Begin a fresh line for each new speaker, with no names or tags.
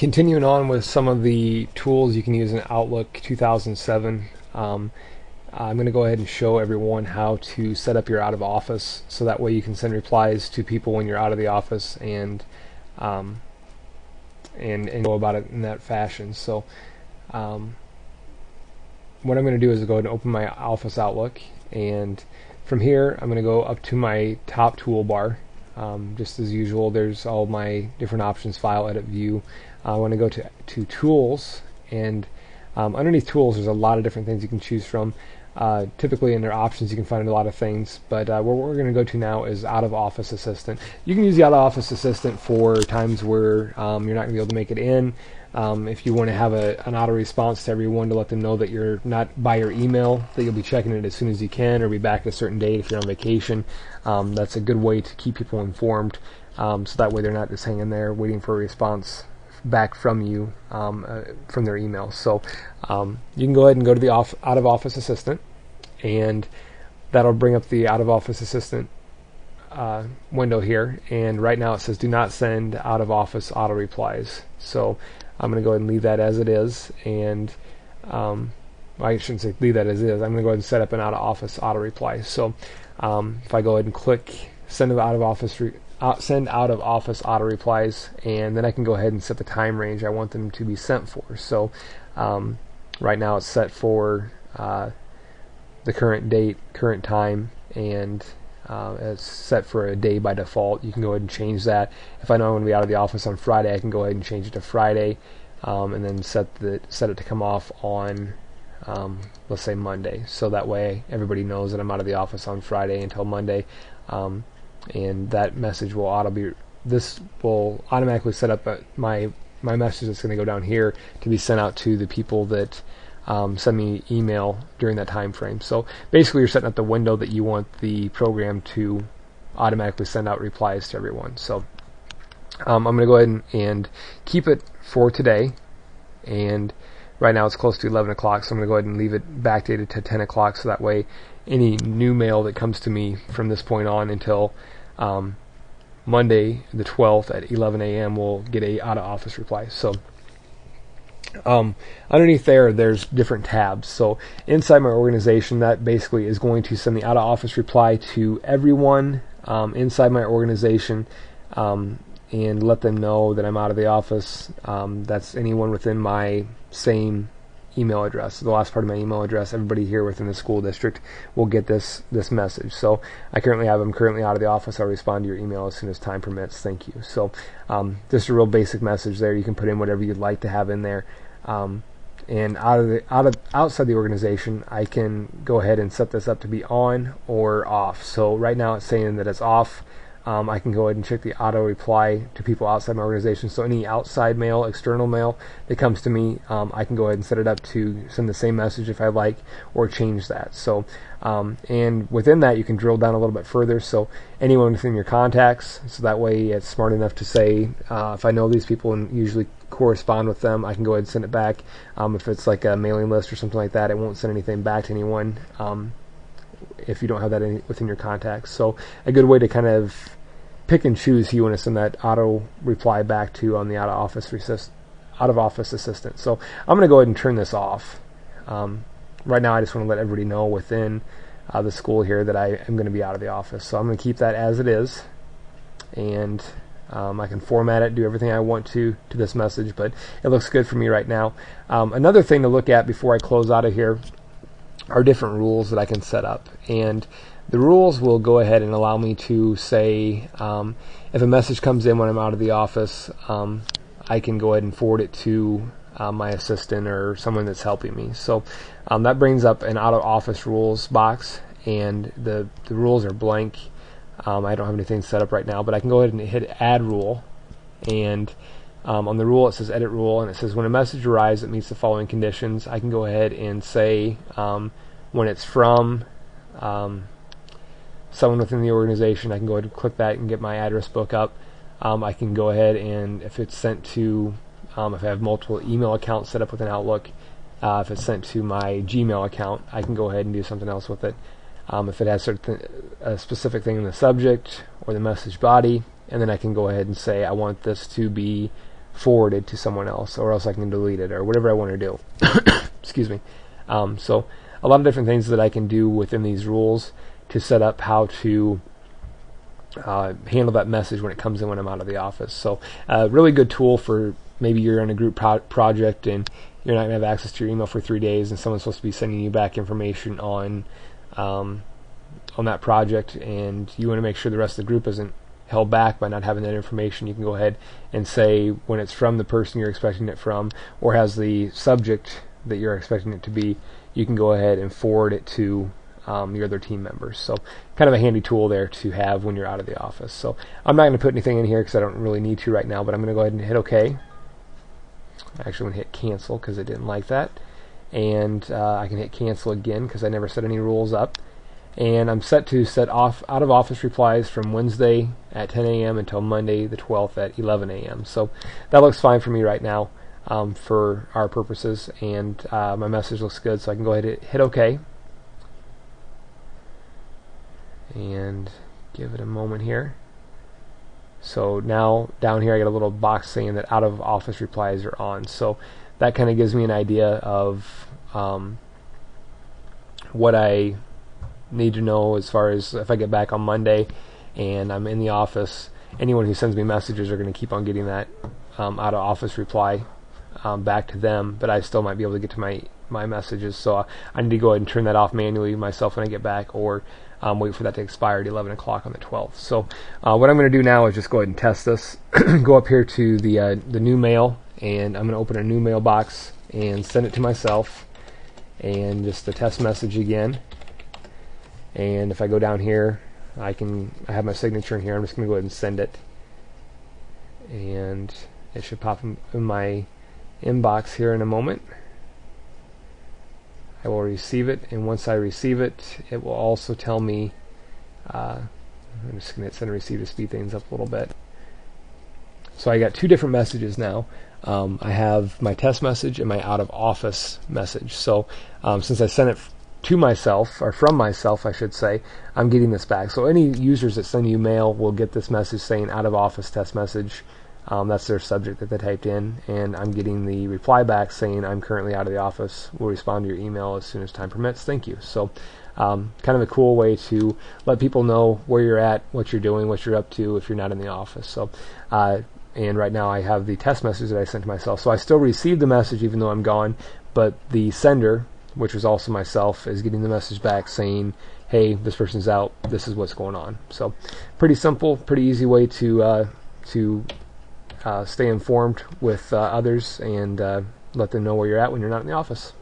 Continuing on with some of the tools you can use in Outlook 2007, I'm going to go ahead and show everyone how to set up your out of office, so that way you can send replies to people when you're out of the office and go about it in that fashion. So what I'm going to do is go ahead and open my Office Outlook, and from here I'm going to go up to my top toolbar. Just as usual, there's all my different options: file, edit, view. I want to go to tools, and underneath tools there's a lot of different things you can choose from. Typically in their options you can find a lot of things, but what we're going to go to now is Out of Office Assistant. You can use the Out of Office Assistant for times where you're not going to be able to make it in. If you want to have an auto response to everyone to let them know that you're not by your email, that you'll be checking it as soon as you can, or be back at a certain date if you're on vacation. That's a good way to keep people informed, so that way they're not just hanging there waiting for a response back from you from their email. So you can go ahead and go to the Out of Office Assistant, and that'll bring up the Out of Office Assistant window here, and right now it says do not send out of office auto replies. So I'm going to go ahead and leave that as it is, and I shouldn't say leave that as it is. I'm going to go ahead and set up an out of office auto reply. So if I go ahead and click send out of office auto replies, and then I can go ahead and set the time range I want them to be sent for. So right now it's set for the current date, current time, and it's set for a day by default. You can go ahead and change that. If I know I'm going to be out of the office on Friday, I can go ahead and change it to Friday, and then set it to come off on let's say Monday, so that way everybody knows that I'm out of the office on Friday until Monday. And that message will automatically set up my message that's going to go down here to be sent out to the people that send me email during that time frame. So basically you're setting up the window that you want the program to automatically send out replies to everyone. So I'm going to go ahead and keep it for today, and right now it's close to 11 o'clock, so I'm going to go ahead and leave it backdated to 10 o'clock, so that way any new mail that comes to me from this point on until Monday the 12th at 11 a.m. will get a out of office reply. So underneath there's different tabs. So inside my organization, that basically is going to send the out of office reply to everyone inside my organization, and let them know that I'm out of the office. That's anyone within my same email address. The last part of my email address, everybody here within the school district will get this message. So I'm currently out of the office. I'll respond to your email as soon as time permits. Thank you. So just a real basic message there. You can put in whatever you'd like to have in there. And outside the organization, I can go ahead and set this up to be on or off. So right now it's saying that it's off. I can go ahead and check the auto reply to people outside my organization. So any outside mail, external mail that comes to me, I can go ahead and set it up to send the same message if I like, or change that. So and within that you can drill down a little bit further. So anyone within your contacts, so that way it's smart enough to say if I know these people and usually correspond with them, I can go ahead and send it back. If it's like a mailing list or something like that, it won't send anything back to anyone if you don't have that within your contacts. So a good way to kind of pick and choose who you want to send that auto reply back to on the out of office assistant. So I'm going to go ahead and turn this off. Right now I just want to let everybody know within the school here that I am going to be out of the office. So I'm going to keep that as it is, and I can format it, do everything I want to this message, but it looks good for me right now. Another thing to look at before I close out of here are different rules that I can set up, and the rules will go ahead and allow me to say if a message comes in when I'm out of the office, I can go ahead and forward it to my assistant or someone that's helping me. So that brings up an out of office rules box, and the rules are blank. I don't have anything set up right now, but I can go ahead and hit add rule, and on the rule it says edit rule, and it says when a message arrives that meets the following conditions, I can go ahead and say when it's from someone within the organization, I can go ahead and click that and get my address book up. I can go ahead and if it's sent to if I have multiple email accounts set up within Outlook, if it's sent to my Gmail account, I can go ahead and do something else with it. If it has a specific thing in the subject or the message body, and then I can go ahead and say I want this to be forwarded to someone else, or else I can delete it, or whatever I want to do. Excuse me. So a lot of different things that I can do within these rules to set up how to handle that message when it comes in when I'm out of the office. So really good tool for maybe you're in a group project and you're not going to have access to your email for 3 days, and someone's supposed to be sending you back information on that project, and you want to make sure the rest of the group isn't held back by not having that information. You can go ahead and say when it's from the person you're expecting it from, or has the subject that you're expecting it to be, you can go ahead and forward it to your other team members. So kind of a handy tool there to have when you're out of the office. So I'm not going to put anything in here because I don't really need to right now, but I'm going to go ahead and hit OK. I actually want to hit cancel because I didn't like that, and I can hit cancel again because I never set any rules up. And I'm set to set off out of office replies from Wednesday at 10 a.m. until Monday the 12th at 11 a.m. So that looks fine for me right now for our purposes, and my message looks good, so I can go ahead and hit OK and give it a moment here. So now down here I got a little box saying that out of office replies are on, so that kind of gives me an idea of what I need to know as far as if I get back on Monday and I'm in the office, anyone who sends me messages are going to keep on getting that out of office reply back to them, but I still might be able to get to my messages, so I need to go ahead and turn that off manually myself when I get back, or wait for that to expire at 11 o'clock on the 12th. So what I'm going to do now is just go ahead and test this. Go up here to the new mail, and I'm going to open a new mailbox and send it to myself, and just a test message again. And if I go down here, I have my signature in here. I'm just going to go ahead and send it, and it should pop in my inbox here in a moment. I will receive it, and once I receive it, it will also tell me, I'm just going to hit send and receive to speed things up a little bit. So I got two different messages now. I have my test message and my out of office message. So since I sent it to myself, or from myself I should say, I'm getting this back. So any users that send you mail will get this message saying out of office test message. That's their subject that they typed in, and I'm getting the reply back saying I'm currently out of the office. We'll respond to your email as soon as time permits. Thank you. So kind of a cool way to let people know where you're at, what you're doing, what you're up to if you're not in the office. So and right now I have the test message that I sent to myself. So I still received the message even though I'm gone, but the sender, which was also myself, is getting the message back saying, hey, this person's out, this is what's going on. So pretty simple, pretty easy way to stay informed with others and let them know where you're at when you're not in the office.